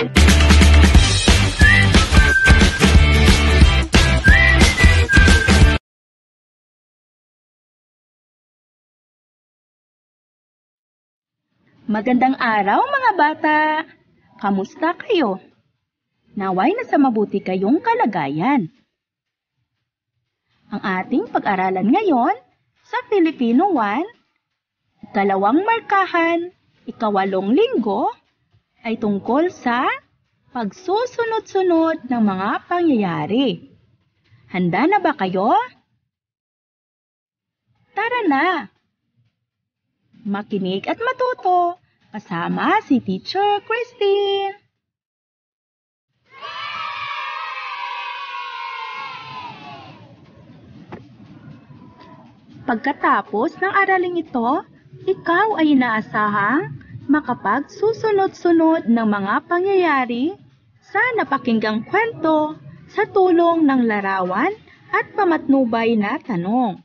Magandang araw mga bata! Kamusta kayo? Naway nasa mabuti kayong kalagayan. Ang ating pag-aralan ngayon sa Filipino 1, ikalawang markahan, ikawalong linggo, ay tungkol sa pagsusunod-sunod ng mga pangyayari. Handa na ba kayo? Tara na! Makinig at matuto kasama si Teacher Christine. Pagkatapos ng araling ito, ikaw ay inaasahang makapagsusunod-sunod ng mga pangyayari sa napakinggang kwento sa tulong ng larawan at pamatnubay na tanong.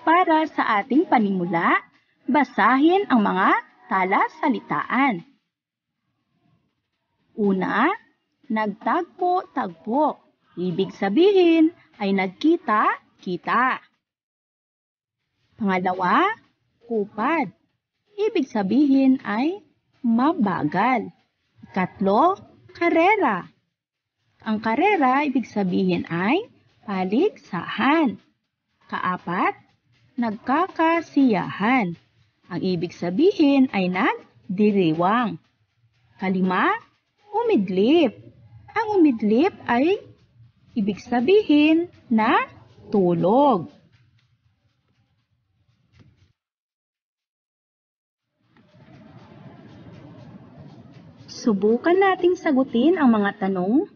Para sa ating panimula, basahin ang mga talasalitaan. Una, nagtagpo-tagpo. Ibig sabihin ay nagkita-kita. Pangalawa, kupad. Ibig sabihin ay mabagal. Ikatlo, karera. Ang karera ibig sabihin ay paligsahan. Kaapat, nagkakasiyahan. Ang ibig sabihin ay nagdiriwang. Kalima, umidlip. Ang umidlip ay ibig sabihin na tulog. Subukan nating sagutin ang mga tanong.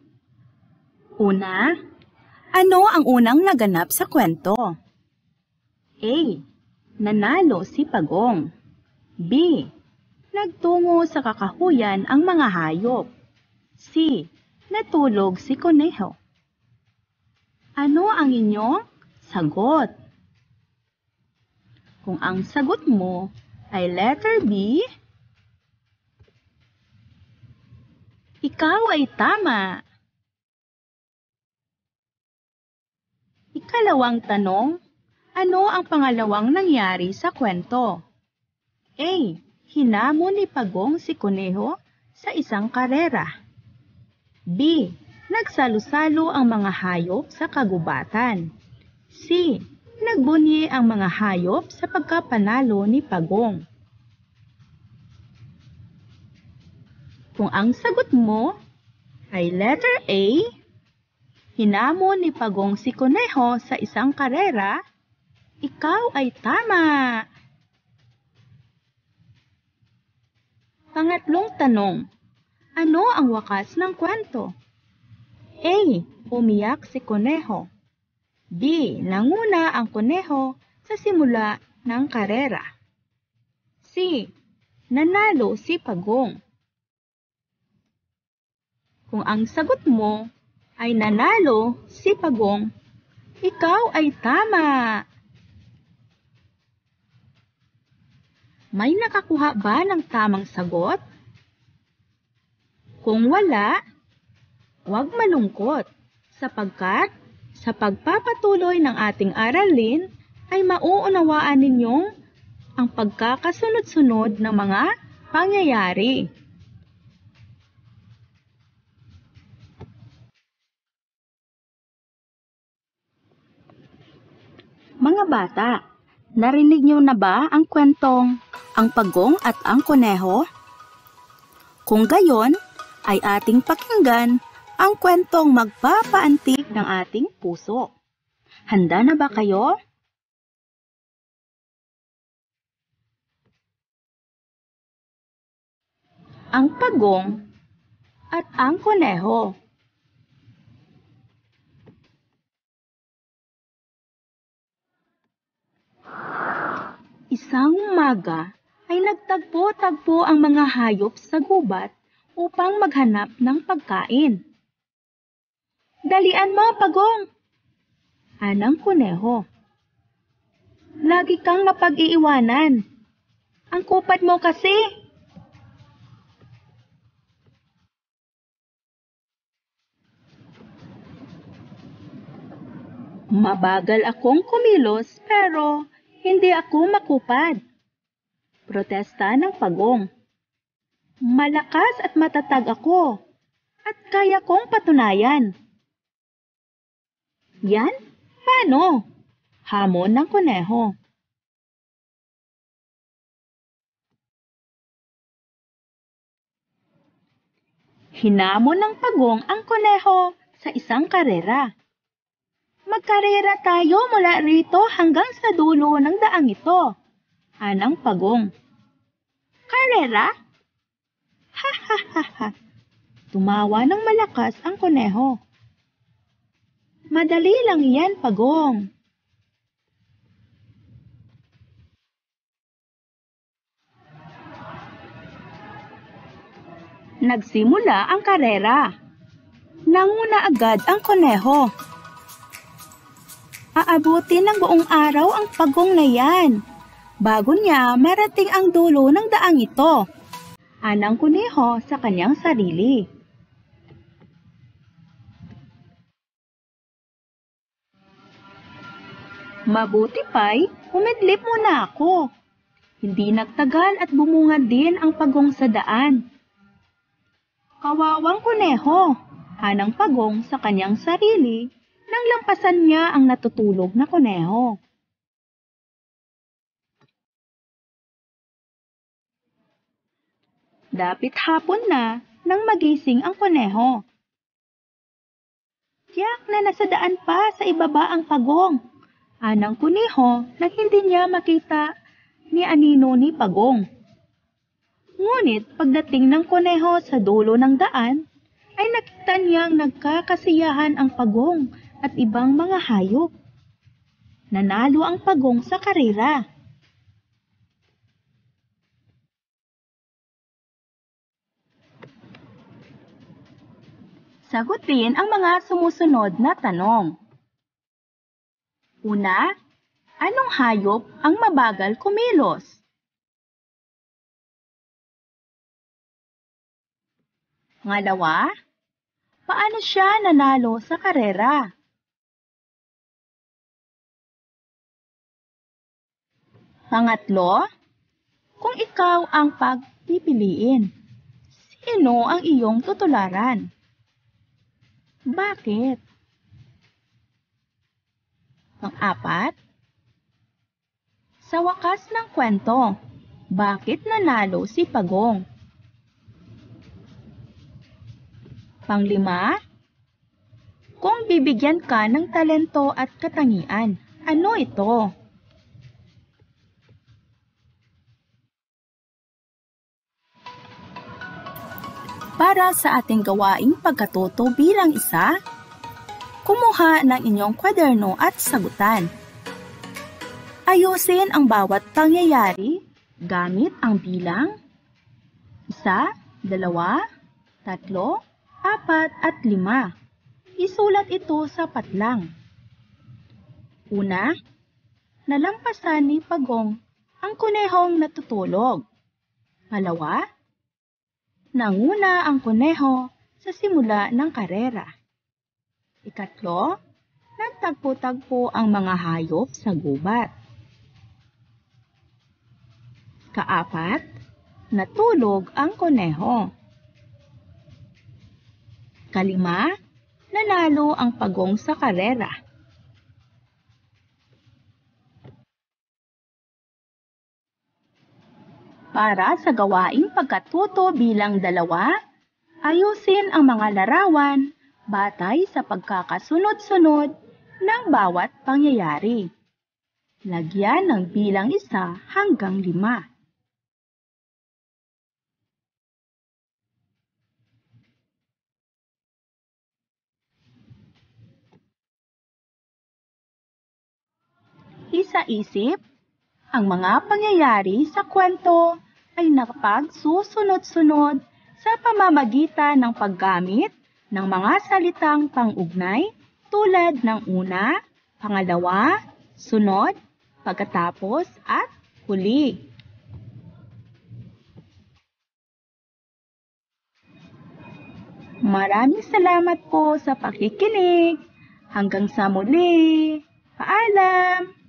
Una, ano ang unang naganap sa kwento? A. Nanalo si Pagong. B. Nagtungo sa kakahuyan ang mga hayop. C. Natulog si Koneho. Ano ang inyong sagot? Kung ang sagot mo ay letter B, ikaw ay tama. Ikalawang tanong, ano ang pangalawang nangyari sa kwento? A. Hinamon ni Pagong si Koneho sa isang karera. B. Nagsalo-salo ang mga hayop sa kagubatan. C. Nagbunyi ang mga hayop sa pagkapanalo ni Pagong. Kung ang sagot mo ay letter A, hinamon ni Pagong si Koneho sa isang karera, ikaw ay tama! Pangatlong tanong, ano ang wakas ng kwento? A. Umiyak si Koneho. B. Nanguna ang Koneho sa simula ng karera. C. Nanalo si Pagong. Kung ang sagot mo ay nanalo si Pagong, ikaw ay tama! May nakakuha ba ng tamang sagot? Kung wala, huwag malungkot sapagkat sa pagpapatuloy ng ating aralin ay mauunawaan ninyong ang pagkakasunod-sunod ng mga pangyayari. Mga bata, narinig niyo na ba ang kwentong Ang Pagong at ang Koneho? Kung gayon, ay ating pakinggan ang kwentong magpapaantig ng ating puso. Handa na ba kayo? Ang Pagong at ang Koneho. Isang umaga ay nagtagpo-tagpo ang mga hayop sa gubat upang maghanap ng pagkain. Dalian mo, Pagong! Anang Koneho. Lagi kang mapag-iiwanan. Ang kupad mo kasi. Mabagal akong kumilos pero hindi ako makupad. Protesta ng pagong. Malakas at matatag ako at kaya kong patunayan. Yan? Paano? Hamon ng kuneho. Hinamon ng pagong ang kuneho sa isang karera. Magkarera tayo mula rito hanggang sa dulo ng daang ito. Anang pagong. Karera? Ha ha ha ha. Tumawa ng malakas ang kuneho. Madali lang yan, pagong. Nagsimula ang karera. Nanguna agad ang kuneho. Aabutin ng buong araw ang pagong na yan, bago niya marating ang dulo ng daang ito. Anang kuneho sa kanyang sarili. Mabuti pa'y umidlip muna ako. Hindi nagtagal at bumungad din ang pagong sa daan. Kawawang kuneho, anang pagong sa kanyang sarili nang lampasan niya ang natutulog na kuneho. Dapit hapon na nang magising ang kuneho. Tiyak na nasa daan pa sa ibaba ang pagong. Anang kuneho nang hindi niya makita ni anino ni pagong. Ngunit pagdating ng kuneho sa dulo ng daan, ay nakita niyang nagkakasiyahan ang pagong at ibang mga hayop. Nanalo ang pagong sa karera. Sagutin ang mga sumusunod na tanong. Una, anong hayop ang mabagal kumilos? Pangalawa, paano siya nanalo sa karera? Pangatlo, kung ikaw ang pagpipiliin, sino ang iyong tutularan? Bakit? Pang-apat, sa wakas ng kwento, bakit nanalo si Pagong? Panglima, kung bibigyan ka ng talento at katangian, ano ito? Para sa ating gawaing pagkatuto bilang isa, kumuha ng inyong kwaderno at sagutan. Ayusin ang bawat pangyayari gamit ang bilang 1, 2, 3, 4, at 5. Isulat ito sa patlang. Una, nalampasan ni Pagong ang kunehong natutulog. Pangalawa, nanguna ang kuneho sa simula ng karera. Ikatlo, nagtagpo-tagpo ang mga hayop sa gubat. Kaapat, natulog ang kuneho. Kalima, nanalo ang Pagong sa karera. Para sa gawaing pagkatuto bilang 2, ayusin ang mga larawan batay sa pagkakasunod-sunod ng bawat pangyayari. Lagyan ng bilang 1 hanggang 5. Isa-isip, ang mga pangyayari sa kwento ay nakapagsusunod-sunod sa pamamagitan ng paggamit ng mga salitang pang-ugnay tulad ng una, pangalawa, sunod, pagkatapos at huli. Maraming salamat po sa pakikinig. Hanggang sa muli. Paalam!